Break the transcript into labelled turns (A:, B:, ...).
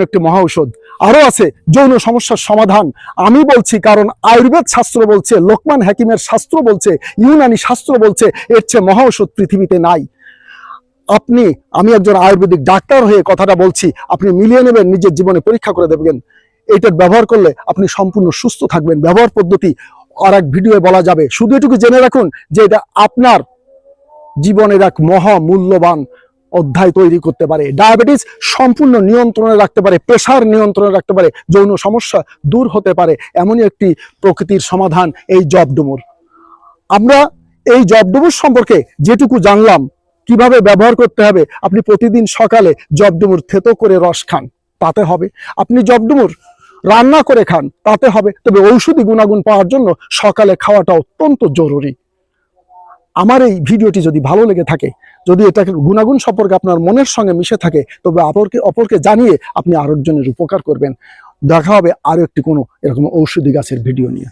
A: একটি মহা ঔষধ আরো আছে যৌন সমস্যার সমাধান। আমি বলছি কারণ আয়ুর্বেদ শাস্ত্র বলছে, লোকমান হাকিমের শাস্ত্র বলছে, ইউনানি শাস্ত্র বলছে, এর চেয়ে মহা ঔষধ পৃথিবীতে নাই। আমি একজন আয়ুর্বেদিক ডাক্তার হয়ে কথাটা বলছি, আপনি মিলিয়ে নেবেন, নিজের জীবনে পরীক্ষা করে দেখবেন। এইটার ব্যবহার করলে আপনি সম্পূর্ণ সুস্থ থাকবেন। ব্যবহার পদ্ধতি আর এক ভিডিওয়ে বলা যাবে। শুধু এটুকু জেনে রাখুন যে এটা আপনার জীবনের এক মহা মূল্যবান অধ্যায় তৈরি করতে পারে। ডায়াবেটিস সম্পূর্ণ নিয়ন্ত্রণে রাখতে পারে, প্রেশার নিয়ন্ত্রণে রাখতে পারে, যৌন সমস্যা দূর হতে পারে। এমনই একটি প্রকৃতির সমাধান এই জবডুমুর। আমরা এই জবডুমুর সম্পর্কে যেটুকু জানলাম, কিভাবে ব্যবহার করতে হবে, আপনি প্রতিদিন সকালে জবডুমুর থেতো করে রস খান, তাতে হবে। আপনি জবডুমুর রান্না করে খান, তাতে হবে। তবে ঔষধি গুণাগুণ পাওয়ার জন্য সকালে খাওয়াটা অত্যন্ত জরুরি। আমার এই ভিডিওটি যদি ভালো লেগে থাকে, যদি এটাকে গুণাগুণ সম্পর্কে আপনার মনের সঙ্গে মিশে থাকে, তবে অপরকে জানিয়ে আপনি আরেকজনের উপকার করবেন। দেখা হবে আরো একটি কোনো এরকম ঔষধি গাছের ভিডিও নিয়ে।